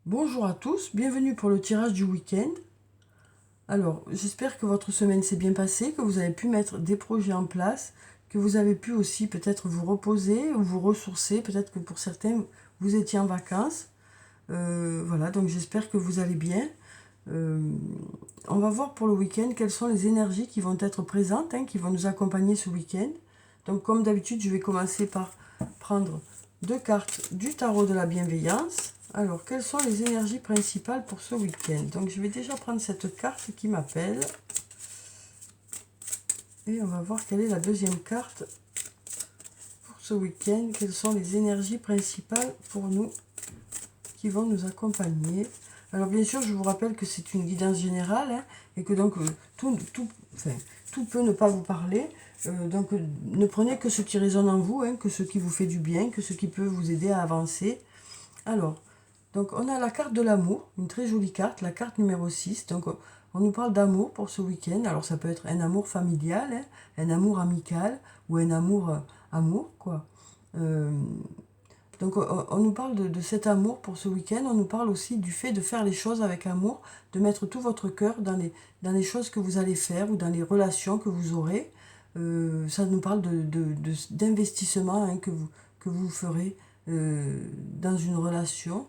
Bonjour à tous, bienvenue pour le tirage du week-end. Alors, j'espère que votre semaine s'est bien passée, que vous avez pu mettre des projets en place, que vous avez pu aussi peut-être vous reposer ou vous ressourcer. Peut-être que pour certains, vous étiez en vacances. Voilà, donc j'espère que vous allez bien. Euh, on va voir pour le week-end quelles sont les énergies qui vont être présentes, qui vont nous accompagner ce week-end. Donc, comme d'habitude, je vais commencer par prendre deux cartes du tarot de la bienveillance. Alors, quelles sont les énergies principales pour ce week-end? Donc, je vais déjà prendre cette carte qui m'appelle. Et on va voir quelle est la deuxième carte pour ce week-end. Quelles sont les énergies principales pour nous qui vont nous accompagner? Alors, bien sûr, je vous rappelle que c'est une guidance générale et que donc tout peut ne pas vous parler. Donc, ne prenez que ce qui résonne en vous, que ce qui vous fait du bien, que ce qui peut vous aider à avancer. Alors, donc on a la carte de l'amour, une très jolie carte, la carte numéro 6. Donc on nous parle d'amour pour ce week-end. Alors ça peut être un amour familial, un amour amical ou un amour amour, quoi. Euh, donc on nous parle de cet amour pour ce week-end. On nous parle aussi du fait de faire les choses avec amour, de mettre tout votre cœur dans les choses que vous allez faire ou dans les relations que vous aurez. Ça nous parle d'investissement que vous ferez dans une relation.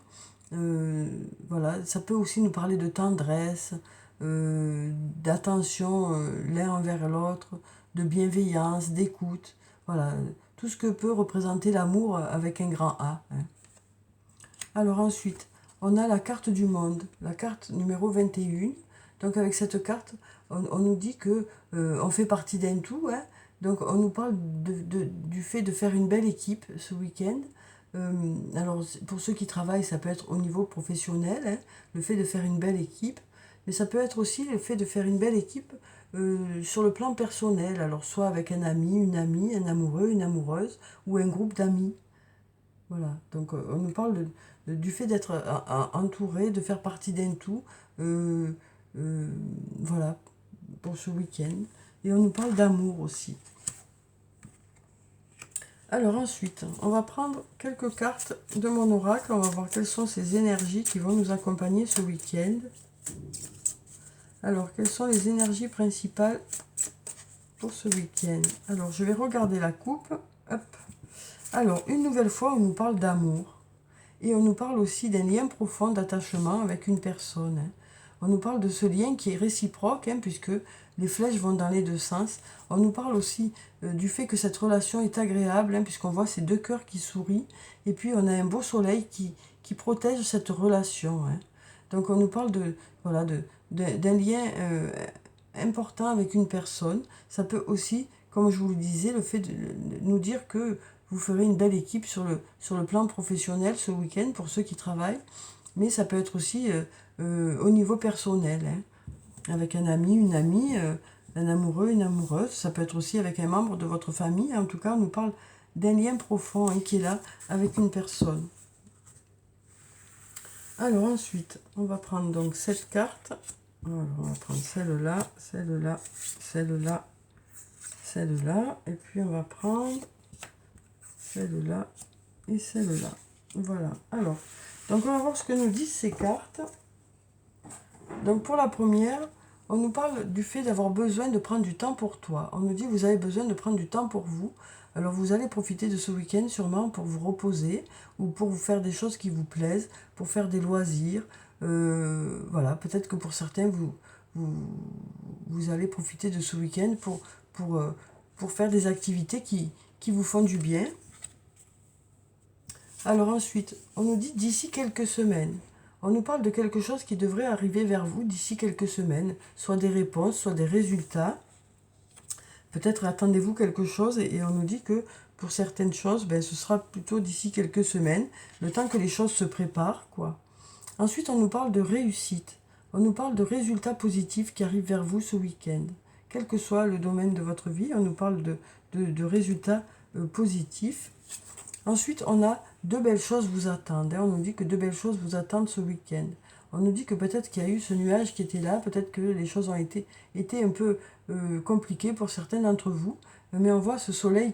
Voilà, ça peut aussi nous parler de tendresse, d'attention l'un envers l'autre, de bienveillance, d'écoute. Voilà, tout ce que peut représenter l'amour avec un grand A. Alors ensuite, on a la carte du monde, la carte numéro 21. Donc avec cette carte, on nous dit que on fait partie d'un tout. Donc on nous parle du fait de faire une belle équipe ce week-end. Alors pour ceux qui travaillent, ça peut être au niveau professionnel, le fait de faire une belle équipe. Mais ça peut être aussi le fait de faire une belle équipe sur le plan personnel. Alors soit avec un ami, une amie, un amoureux, une amoureuse ou un groupe d'amis. Voilà, donc on nous parle du fait d'être entouré, de faire partie d'un tout, euh, euh, voilà, pour ce week-end. Et on nous parle d'amour aussi. Alors ensuite, on va prendre quelques cartes de mon oracle, on va voir quelles sont ces énergies qui vont nous accompagner ce week-end. Alors, quelles sont les énergies principales pour ce week-end? Alors, je vais regarder la coupe. Hop. Alors, une nouvelle fois, on nous parle d'amour. Et on nous parle aussi d'un lien profond d'attachement avec une personne. On nous parle de ce lien qui est réciproque, puisque les flèches vont dans les deux sens. On nous parle aussi du fait que cette relation est agréable, puisqu'on voit ces deux cœurs qui sourient. Et puis on a un beau soleil qui protège cette relation. Donc on nous parle voilà, d'un lien important avec une personne. Ça peut aussi, comme je vous le disais, le fait de nous dire que vous ferez une belle équipe sur le plan professionnel ce week-end pour ceux qui travaillent. Mais ça peut être aussi au niveau personnel, avec un ami, une amie, un amoureux, une amoureuse. Ça peut être aussi avec un membre de votre famille. En tout cas, on nous parle d'un lien profond qui est là avec une personne. Alors ensuite, on va prendre donc cette carte. Alors, on va prendre celle-là, celle-là, celle-là, celle-là. Et puis on va prendre celle-là et celle-là. Voilà. Alors, donc on va voir ce que nous disent ces cartes. Donc pour la première, on nous parle du fait d'avoir besoin de prendre du temps pour toi. On nous dit vous avez besoin de prendre du temps pour vous. Alors vous allez profiter de ce week-end sûrement pour vous reposer ou pour vous faire des choses qui vous plaisent, pour faire des loisirs. Voilà, peut-être que pour certains, vous allez profiter de ce week-end pour faire des activités qui vous font du bien. Alors ensuite, on nous dit d'ici quelques semaines. On nous parle de quelque chose qui devrait arriver vers vous d'ici quelques semaines, soit des réponses, soit des résultats. Peut-être attendez-vous quelque chose et on nous dit que pour certaines choses, ce sera plutôt d'ici quelques semaines, le temps que les choses se préparent, quoi. Ensuite, on nous parle de réussite. On nous parle de résultats positifs qui arrivent vers vous ce week-end. Quel que soit le domaine de votre vie, on nous parle de résultats positifs. Ensuite, on a deux belles choses vous attendent. On nous dit que deux belles choses vous attendent ce week-end. On nous dit que peut-être qu'il y a eu ce nuage qui était là, peut-être que les choses ont été un peu compliquées pour certains d'entre vous, mais on voit ce soleil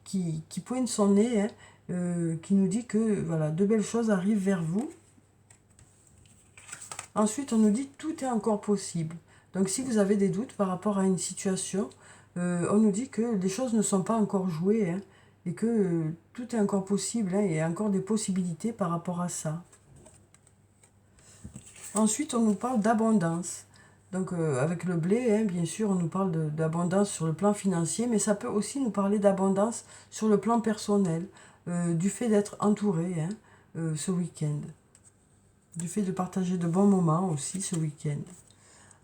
qui pointe son nez, qui nous dit que voilà, deux belles choses arrivent vers vous. Ensuite, on nous dit tout est encore possible. Donc si vous avez des doutes par rapport à une situation, on nous dit que les choses ne sont pas encore jouées, hein, et que tout est encore possible, hein, et il y a encore des possibilités par rapport à ça. Ensuite, on nous parle d'abondance. Donc avec le blé, hein, bien sûr, on nous parle d'abondance sur le plan financier, mais ça peut aussi nous parler d'abondance sur le plan personnel, du fait d'être entouré, hein, ce week-end. Du fait de partager de bons moments aussi ce week-end.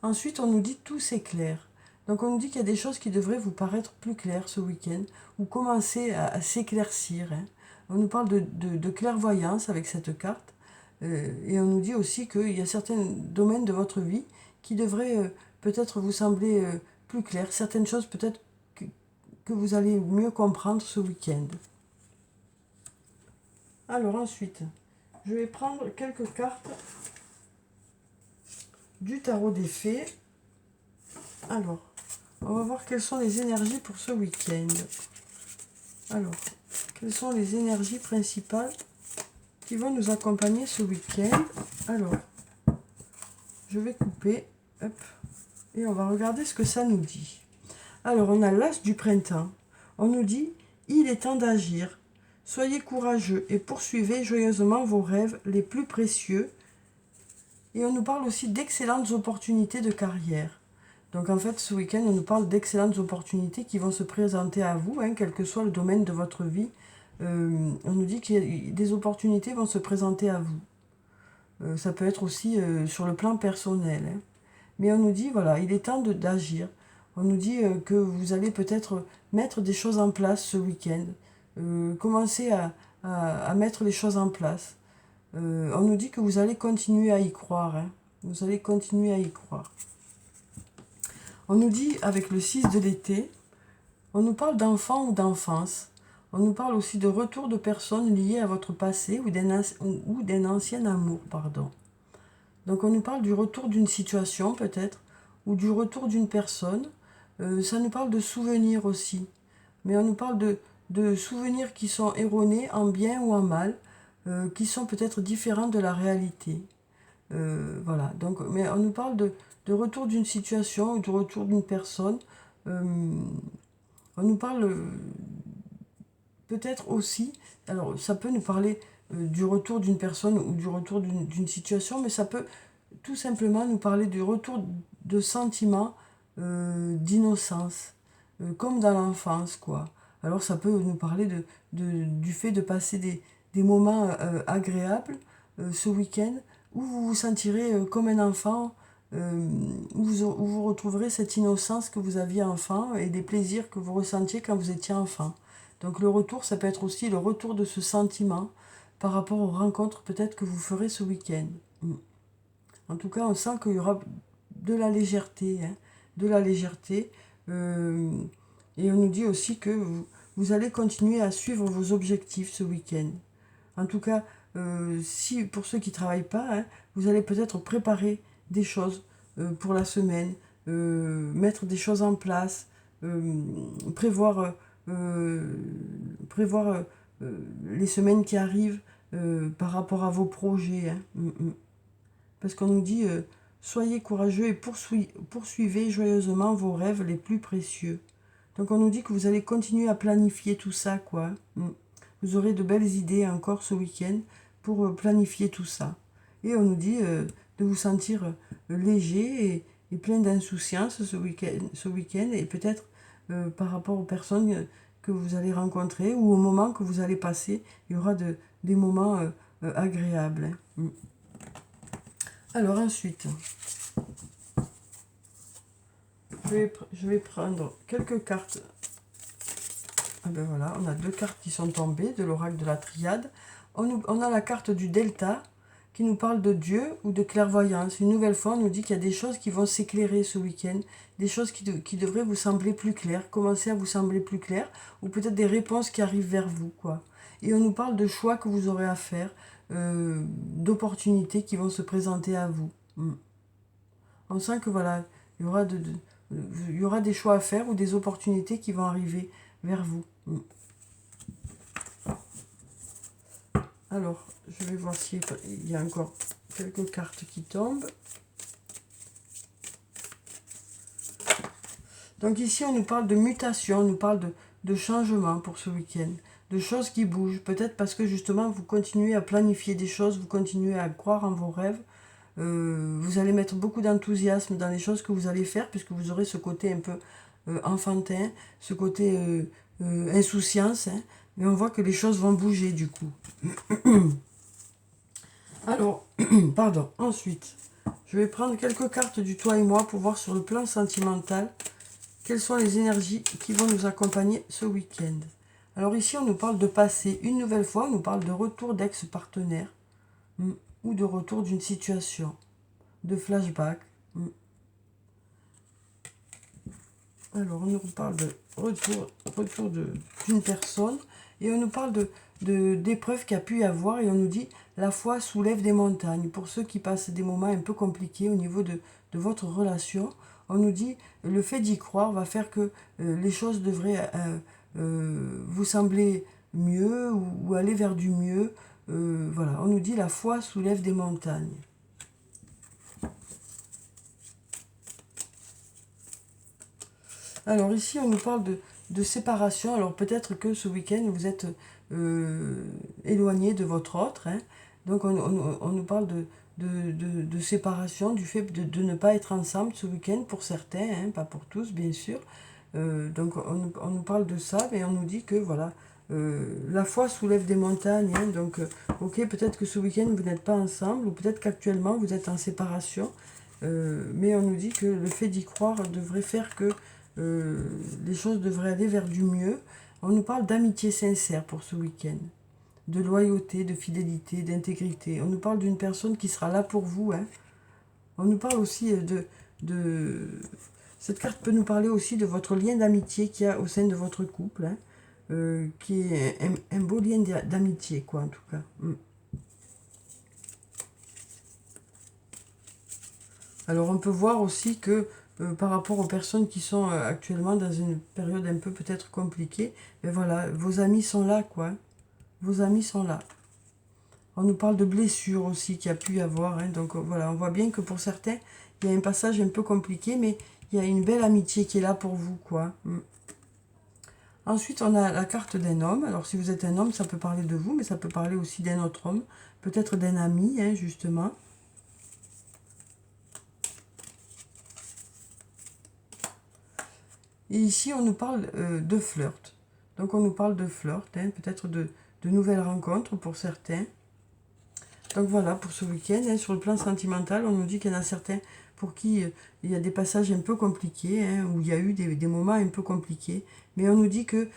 Ensuite, on nous dit tout s'éclaire. Donc on nous dit qu'il y a des choses qui devraient vous paraître plus claires ce week-end, ou commencer à s'éclaircir, hein. On nous parle de clairvoyance avec cette carte, et on nous dit aussi qu'il y a certains domaines de votre vie qui devraient peut-être vous sembler plus clairs, certaines choses peut-être que vous allez mieux comprendre ce week-end. Alors ensuite, je vais prendre quelques cartes du tarot des fées. Alors, on va voir quelles sont les énergies pour ce week-end. Alors, quelles sont les énergies principales qui vont nous accompagner ce week-end? Alors, je vais couper, hop, et on va regarder ce que ça nous dit. Alors, on a l'as du printemps. On nous dit, il est temps d'agir. Soyez courageux et poursuivez joyeusement vos rêves les plus précieux. Et on nous parle aussi d'excellentes opportunités de carrière. Donc en fait, ce week-end, on nous parle d'excellentes opportunités qui vont se présenter à vous, hein, quel que soit le domaine de votre vie. On nous dit que des opportunités vont se présenter à vous. Ça peut être aussi sur le plan personnel, hein. Mais on nous dit, voilà, il est temps d'agir. On nous dit que vous allez peut-être mettre des choses en place ce week-end. Commencer à mettre les choses en place. On nous dit que vous allez continuer à y croire, hein. Vous allez continuer à y croire. On nous dit, avec le 6 de l'été, on nous parle d'enfants ou d'enfance. On nous parle aussi de retour de personnes liées à votre passé ou d'un ancien amour, pardon. Donc on nous parle du retour d'une situation peut-être, ou du retour d'une personne. Ça nous parle de souvenirs aussi. Mais on nous parle de souvenirs qui sont erronés en bien ou en mal, qui sont peut-être différents de la réalité. Voilà, donc, mais on nous parle de retour d'une situation ou de retour d'une personne. On nous parle peut-être aussi, alors ça peut nous parler du retour d'une personne ou du retour d'une situation, mais ça peut tout simplement nous parler du retour de sentiments d'innocence, comme dans l'enfance, quoi. Alors ça peut nous parler du fait de passer des moments agréables ce week-end, où vous vous sentirez comme un enfant, où vous retrouverez cette innocence que vous aviez enfant et des plaisirs que vous ressentiez quand vous étiez enfant. Donc le retour, ça peut être aussi le retour de ce sentiment par rapport aux rencontres peut-être que vous ferez ce week-end. En tout cas, on sent qu'il y aura de la légèreté, hein, de la légèreté. Et on nous dit aussi que vous allez continuer à suivre vos objectifs ce week-end. En tout cas, si pour ceux qui ne travaillent pas, hein, vous allez peut-être préparer des choses pour la semaine, mettre des choses en place, prévoir les semaines qui arrivent par rapport à vos projets, hein. Parce qu'on nous dit, soyez courageux et poursuivez joyeusement vos rêves les plus précieux. Donc on nous dit que vous allez continuer à planifier tout ça, quoi. Vous aurez de belles idées encore ce week-end pour planifier tout ça. Et on nous dit de vous sentir léger et plein d'insouciance ce week-end et peut-être par rapport aux personnes que vous allez rencontrer ou au moment que vous allez passer, il y aura des moments agréables, hein. Alors ensuite, je vais prendre quelques cartes. Ah ben voilà, on a deux cartes qui sont tombées de l'oracle de la Triade. On a la carte du Delta qui nous parle de Dieu ou de clairvoyance. Une nouvelle fois, on nous dit qu'il y a des choses qui vont s'éclairer ce week-end, des choses qui devraient vous sembler plus claires, commencer à vous sembler plus claires, ou peut-être des réponses qui arrivent vers vous, quoi. Et on nous parle de choix que vous aurez à faire, d'opportunités qui vont se présenter à vous. On sent que voilà, il y aura des choix à faire ou des opportunités qui vont arriver vers vous. Alors, je vais voir s'il y a encore quelques cartes qui tombent. Donc ici, on nous parle de mutation, on nous parle de changement pour ce week-end, de choses qui bougent. Peut-être parce que justement, vous continuez à planifier des choses, vous continuez à croire en vos rêves. Vous allez mettre beaucoup d'enthousiasme dans les choses que vous allez faire, puisque vous aurez ce côté un peu enfantin, ce côté insouciance. Hein, mais on voit que les choses vont bouger du coup. Alors, pardon, ensuite, je vais prendre quelques cartes du toi et moi pour voir sur le plan sentimental quelles sont les énergies qui vont nous accompagner ce week-end. Alors ici, on nous parle de passé. Une nouvelle fois, on nous parle de retour d'ex-partenaire ou de retour d'une situation, de flashback. Alors, on nous parle de retour d'une personne et on nous parle d'épreuves qu'il y a pu y avoir et on nous dit la foi soulève des montagnes. Pour ceux qui passent des moments un peu compliqués au niveau de votre relation, on nous dit le fait d'y croire va faire que les choses devraient vous sembler mieux ou aller vers du mieux. Voilà, on nous dit la foi soulève des montagnes. Alors ici, on nous parle de séparation. Alors peut-être que ce week-end, vous êtes éloigné de votre autre. Hein. Donc on nous parle de séparation, du fait de ne pas être ensemble ce week-end pour certains, hein, pas pour tous bien sûr. Donc on nous parle de ça et on nous dit que voilà, la foi soulève des montagnes. Hein. Donc ok, peut-être que ce week-end vous n'êtes pas ensemble ou peut-être qu'actuellement vous êtes en séparation. Mais on nous dit que le fait d'y croire devrait faire que les choses devraient aller vers du mieux. On nous parle d'amitié sincère pour ce week-end, de loyauté, de fidélité, d'intégrité. On nous parle d'une personne qui sera là pour vous. Hein. On nous parle aussi de... Cette carte peut nous parler aussi de votre lien d'amitié qu'il y a au sein de votre couple, hein, qui est un beau lien d'amitié, quoi, en tout cas. Alors on peut voir aussi que par rapport aux personnes qui sont actuellement dans une période un peu peut-être compliquée, mais voilà, vos amis sont là, quoi. Vos amis sont là. On nous parle de blessures aussi qu'il y a pu y avoir. Hein, donc voilà, on voit bien que pour certains, il y a un passage un peu compliqué, mais il y a une belle amitié qui est là pour vous, quoi. Ensuite, on a la carte d'un homme. Alors si vous êtes un homme, ça peut parler de vous, mais ça peut parler aussi d'un autre homme. Peut-être d'un ami, hein, justement. Et ici, on nous parle de flirt. Donc, on nous parle de flirt, hein, peut-être de nouvelles rencontres pour certains. Donc, voilà, pour ce week-end, hein, sur le plan sentimental, on nous dit qu'il y en a certains pour qui il y a des passages un peu compliqués, hein, où il y a eu des moments un peu compliqués. Mais on nous dit que,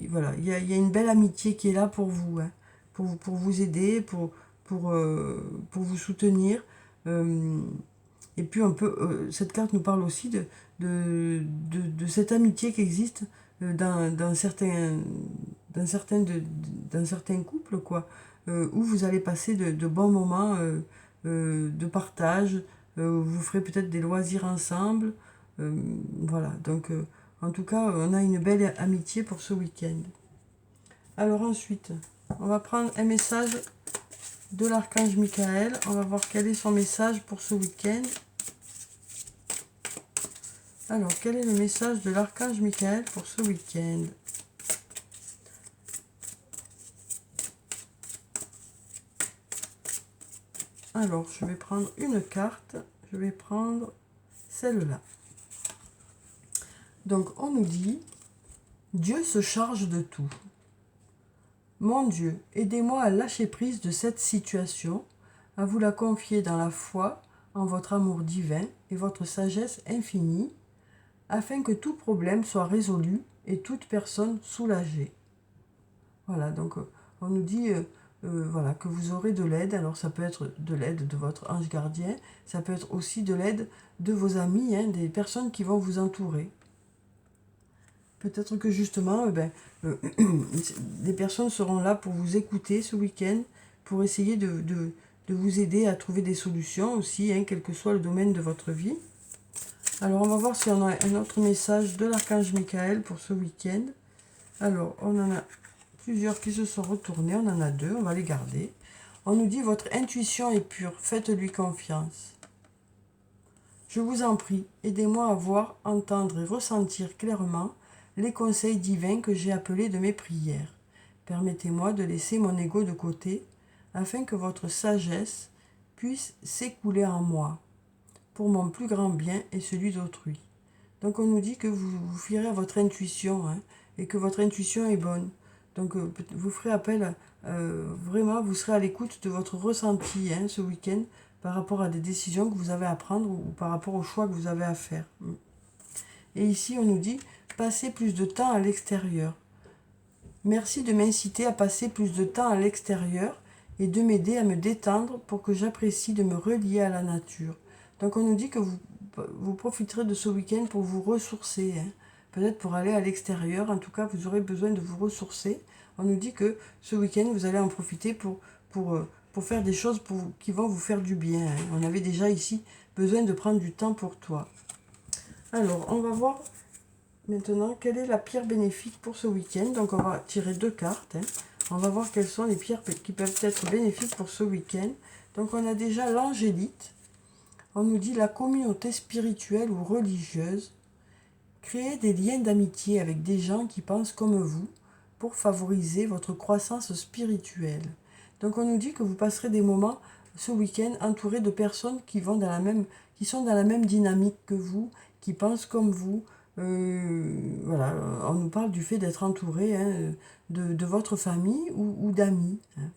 voilà, il y a une belle amitié qui est là pour vous, hein, pour vous aider, pour vous soutenir. Et puis on peut, cette carte nous parle aussi de cette amitié qui existe dans certains couples, quoi, où vous allez passer de bons moments de partage, où vous ferez peut-être des loisirs ensemble. Voilà, donc en tout cas, on a une belle amitié pour ce week-end. Alors ensuite, on va prendre un message de l'archange Michael. On va voir quel est son message pour ce week-end. Alors, quel est le message de l'archange Michael pour ce week-end? Alors, je vais prendre une carte. Je vais prendre celle-là. Donc, on nous dit, Dieu se charge de tout. Mon Dieu, aidez-moi à lâcher prise de cette situation, à vous la confier dans la foi en votre amour divin et votre sagesse infinie, afin que tout problème soit résolu et toute personne soulagée. Voilà, donc on nous dit voilà, que vous aurez de l'aide. Alors ça peut être de l'aide de votre ange gardien, ça peut être aussi de l'aide de vos amis, hein, des personnes qui vont vous entourer. Peut-être que justement, des personnes seront là pour vous écouter ce week-end, pour essayer de vous aider à trouver des solutions aussi, hein, quel que soit le domaine de votre vie. Alors, on va voir si on a un autre message de l'archange Michael pour ce week-end. Alors, on en a plusieurs qui se sont retournés. On en a 2, on va les garder. On nous dit, votre intuition est pure, faites-lui confiance. Je vous en prie, aidez-moi à voir, entendre et ressentir clairement les conseils divins que j'ai appelés de mes prières. Permettez-moi de laisser mon ego de côté, afin que votre sagesse puisse s'écouler en moi, pour mon plus grand bien et celui d'autrui. Donc on nous dit que vous vous fierez à votre intuition, hein, et que votre intuition est bonne. Donc vous ferez appel, vraiment, vous serez à l'écoute de votre ressenti, hein, ce week-end, par rapport à des décisions que vous avez à prendre ou par rapport aux choix que vous avez à faire. Et ici, on nous dit, passez plus de temps à l'extérieur. Merci de m'inciter à passer plus de temps à l'extérieur et de m'aider à me détendre pour que j'apprécie de me relier à la nature. Donc on nous dit que vous profiterez de ce week-end pour vous ressourcer, hein. Peut-être pour aller à l'extérieur, en tout cas vous aurez besoin de vous ressourcer. On nous dit que ce week-end vous allez en profiter pour faire des choses qui vont vous faire du bien, hein. On avait déjà ici besoin de prendre du temps pour toi. Alors on va voir maintenant quelle est la pierre bénéfique pour ce week-end. Donc on va tirer 2 cartes, hein. On va voir quelles sont les pierres qui peuvent être bénéfiques pour ce week-end. Donc on a déjà l'angélite. On nous dit la communauté spirituelle ou religieuse. Créez des liens d'amitié avec des gens qui pensent comme vous pour favoriser votre croissance spirituelle. Donc on nous dit que vous passerez des moments ce week-end entourés de personnes qui sont dans la même dynamique que vous, qui pensent comme vous. Voilà, on nous parle du fait d'être entouré, hein, de votre famille ou d'amis, hein.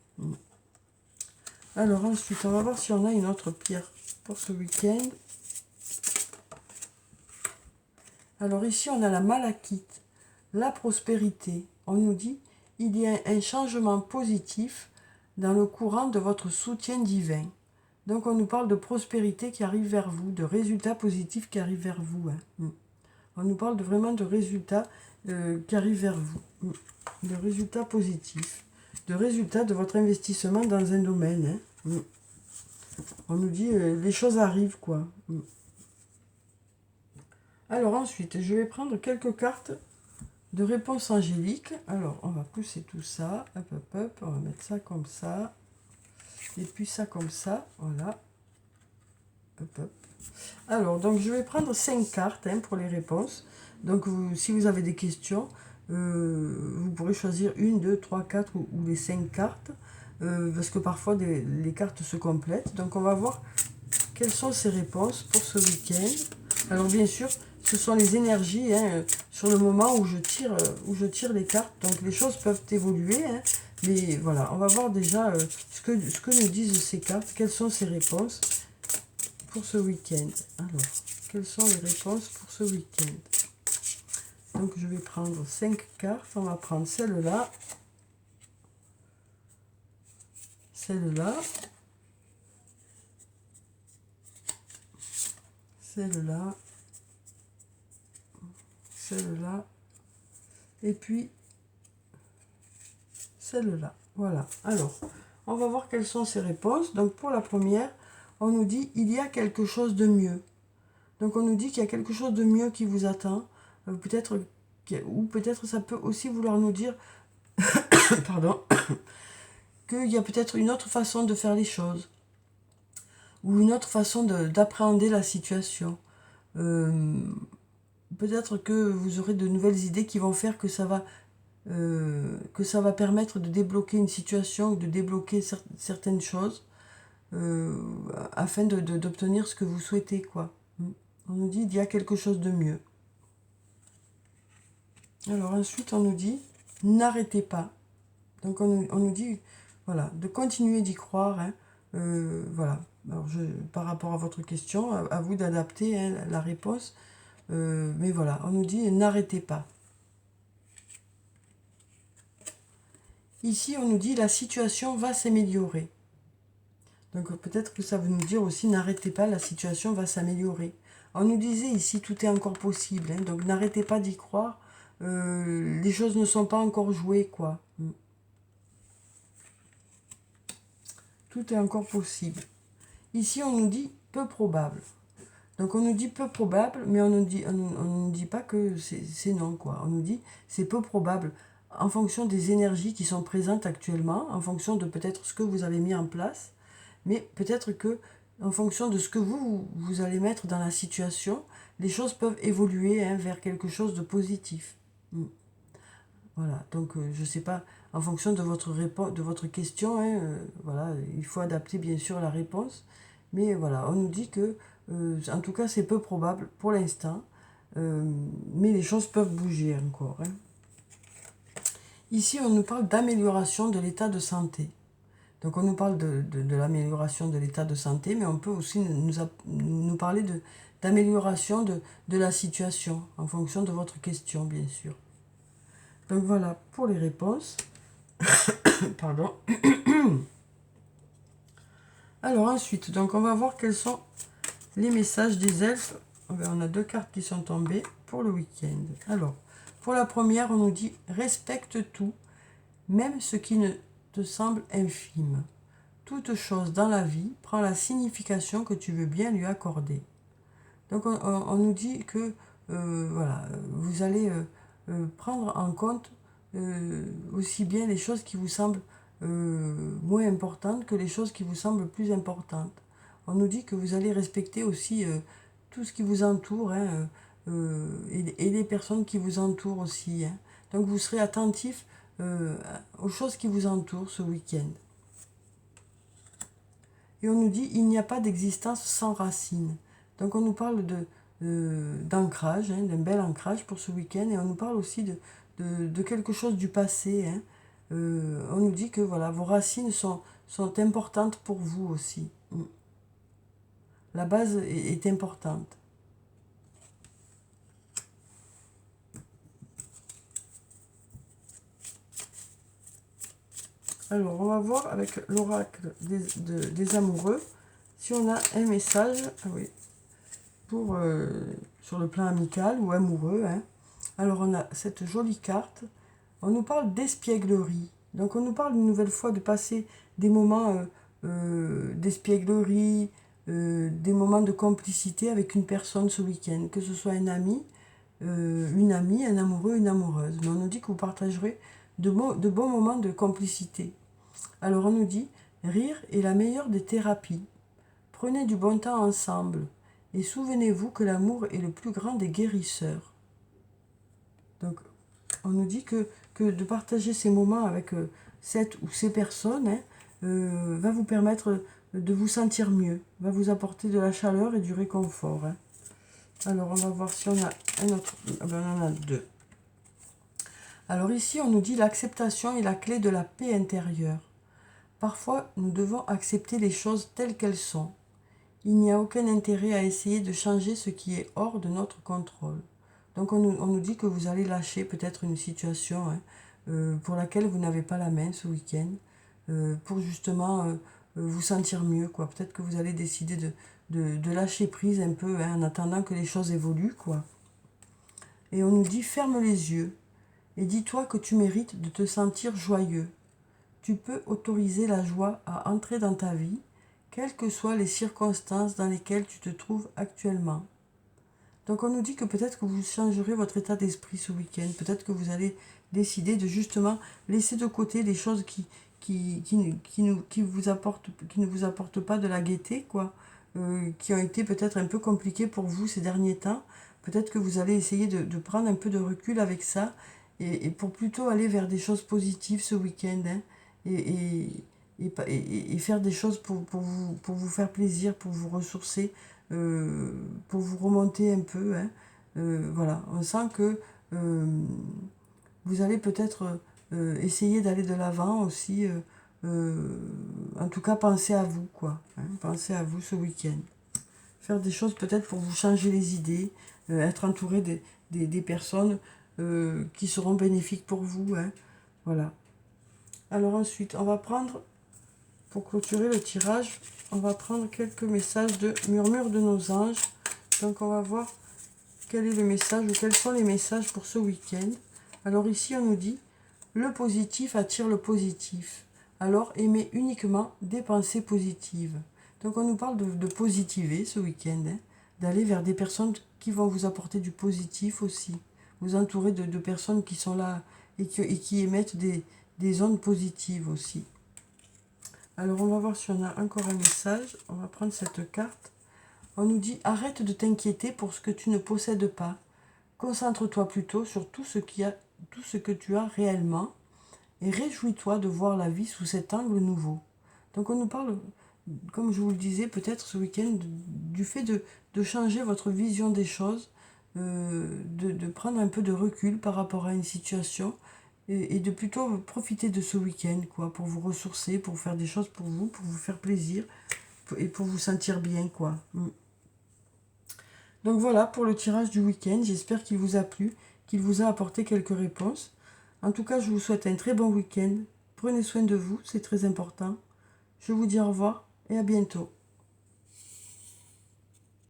Alors ensuite, on va voir si on a une autre pierre pour ce week-end. Alors ici, on a la malachite, la prospérité. On nous dit, il y a un changement positif dans le courant de votre soutien divin. Donc on nous parle de prospérité qui arrive vers vous, de résultats positifs qui arrivent vers vous, hein. On nous parle vraiment de résultats qui arrivent vers vous, de résultats positifs, de résultats de votre investissement dans un domaine, hein. On nous dit les choses arrivent, quoi. Alors ensuite, je vais prendre quelques cartes de réponse angélique. Alors, on va pousser tout ça. Hop, hop, hop. On va mettre ça comme ça. Et puis ça comme ça. Voilà. Hop, hop. Alors, donc je vais prendre 5 cartes, hein, pour les réponses. Donc, si vous avez des questions, vous pourrez choisir 1, 2, 3, 4 ou les 5 cartes. Parce que parfois, les cartes se complètent. Donc, on va voir quelles sont ces réponses pour ce week-end. Alors, bien sûr, ce sont les énergies, hein, sur le moment où je tire les cartes. Donc, les choses peuvent évoluer, hein, mais voilà, on va voir déjà ce que nous disent ces cartes. Quelles sont ces réponses pour ce week-end? Alors, quelles sont les réponses pour ce week-end? Donc, je vais prendre 5 cartes. On va prendre celle-là, celle-là, celle-là, celle-là, et puis celle-là. Voilà. Alors, on va voir quelles sont ces réponses. Donc, pour la première, on nous dit, il y a quelque chose de mieux. Donc, on nous dit qu'il y a quelque chose de mieux qui vous attend. Peut-être, ou peut-être ça peut aussi vouloir nous dire, pardon, qu'il y a peut-être une autre façon de faire les choses. Ou une autre façon d'appréhender la situation. Peut-être que vous aurez de nouvelles idées qui vont faire que ça va permettre de débloquer une situation, de débloquer certaines choses, afin d'obtenir ce que vous souhaitez, quoi. On nous dit, il y a quelque chose de mieux. Alors ensuite, on nous dit, n'arrêtez pas. Donc on nous dit, voilà, de continuer d'y croire, hein. Voilà. Alors par rapport à votre question, à vous d'adapter, hein, la réponse. Mais voilà, on nous dit, n'arrêtez pas. Ici, on nous dit, la situation va s'améliorer. Donc peut-être que ça veut nous dire aussi, n'arrêtez pas, la situation va s'améliorer. On nous disait ici, tout est encore possible, hein, donc n'arrêtez pas d'y croire. Les choses ne sont pas encore jouées, quoi. Tout est encore possible. Ici, on nous dit peu probable. Donc on nous dit peu probable, mais on ne nous dit pas que c'est non, quoi. On nous dit c'est peu probable. en fonction des énergies qui sont présentes actuellement, en fonction de peut-être ce que vous avez mis en place, mais peut-être que en fonction de ce que vous allez mettre dans la situation, les choses peuvent évoluer vers quelque chose de positif. Voilà, donc je ne sais pas, en fonction de votre question, voilà, il faut adapter bien sûr la réponse, mais voilà, on nous dit que, en tout cas c'est peu probable pour l'instant, mais les choses peuvent bouger encore. Ici, on nous parle d'amélioration de l'état de santé. Donc on nous parle de l'amélioration de l'état de santé, mais on peut aussi nous parler d'amélioration de la situation, en fonction de votre question, bien sûr. Donc voilà pour les réponses. Pardon. Alors ensuite, donc on va voir quels sont les messages des elfes. On a 2 cartes qui sont tombées pour le week-end. Alors, pour la première, on nous dit « Respecte tout, même ce qui ne te semble infime. Toute chose dans la vie prend la signification que tu veux bien lui accorder. » Donc on nous dit que voilà, vous allez prendre en compte aussi bien les choses qui vous semblent moins importantes que les choses qui vous semblent plus importantes. On nous dit que vous allez respecter aussi tout ce qui vous entoure et les personnes qui vous entourent aussi. Donc vous serez attentif aux choses qui vous entourent ce week-end. Et on nous dit il n'y a pas d'existence sans racines. Donc on nous parle d'ancrage, d'un bel ancrage pour ce week-end, et on nous parle aussi de quelque chose du passé. On nous dit que voilà, vos racines sont importantes pour vous aussi. La base est importante. Alors, on va voir avec l'oracle des amoureux si on a un message pour, sur le plan amical ou amoureux. Alors, on a cette jolie carte. On nous parle d'espièglerie. Donc, on nous parle une nouvelle fois de passer des moments d'espièglerie, des moments de complicité avec une personne ce week-end, que ce soit un ami, une amie, un amoureux, une amoureuse. Mais on nous dit que vous partagerez de bons moments de complicité. Alors on nous dit, rire est la meilleure des thérapies. Prenez du bon temps ensemble et souvenez-vous que l'amour est le plus grand des guérisseurs. Donc on nous dit que de partager ces moments avec cette ou ces personnes va vous permettre de vous sentir mieux, va vous apporter de la chaleur et du réconfort. Alors on va voir si on a un autre. On en a 2. Alors ici, on nous dit l'acceptation est la clé de la paix intérieure. Parfois, nous devons accepter les choses telles qu'elles sont. Il n'y a aucun intérêt à essayer de changer ce qui est hors de notre contrôle. Donc on nous dit que vous allez lâcher peut-être une situation pour laquelle vous n'avez pas la main ce week-end, pour justement vous sentir mieux. Peut-être que vous allez décider de lâcher prise un peu en attendant que les choses évoluent. Et on nous dit ferme les yeux. Et dis-toi que tu mérites de te sentir joyeux. Tu peux autoriser la joie à entrer dans ta vie, quelles que soient les circonstances dans lesquelles tu te trouves actuellement. Donc on nous dit que peut-être que vous changerez votre état d'esprit ce week-end. Peut-être que vous allez décider de justement laisser de côté les choses qui ne vous apportent pas de la gaieté, qui ont été peut-être un peu compliquées pour vous ces derniers temps. Peut-être que vous allez essayer de prendre un peu de recul avec ça, et pour plutôt aller vers des choses positives ce week-end, et faire des choses pour vous faire plaisir, pour vous ressourcer, pour vous remonter un peu. Voilà, on sent que vous allez peut-être essayer d'aller de l'avant aussi, en tout cas penser à vous, pensez à vous ce week-end. Faire des choses peut-être pour vous changer les idées, être entouré des personnes qui seront bénéfiques pour vous. Voilà. Alors ensuite, on va prendre, pour clôturer le tirage, on va prendre quelques messages de murmure de nos anges. Donc on va voir quel est le message ou quels sont les messages pour ce week-end. Alors ici, on nous dit, le positif attire le positif. Alors aimez uniquement des pensées positives. Donc on nous parle de positiver ce week-end, d'aller vers des personnes qui vont vous apporter du positif aussi. Vous entourer de personnes qui sont là, et qui émettent des ondes positives aussi. Alors, on va voir si on a encore un message. On va prendre cette carte. On nous dit, arrête de t'inquiéter pour ce que tu ne possèdes pas. Concentre-toi plutôt sur tout ce que tu as réellement et réjouis-toi de voir la vie sous cet angle nouveau. Donc, on nous parle, comme je vous le disais, peut-être ce week-end, du fait de changer votre vision des choses, de prendre un peu de recul par rapport à une situation et de plutôt profiter de ce week-end, quoi, pour vous ressourcer, pour faire des choses pour vous faire plaisir et pour vous sentir bien, quoi. Donc voilà pour le tirage du week-end. J'espère qu'il vous a plu, qu'il vous a apporté quelques réponses. En tout cas, je vous souhaite un très bon week-end. Prenez soin de vous, c'est très important. Je vous dis au revoir et à bientôt.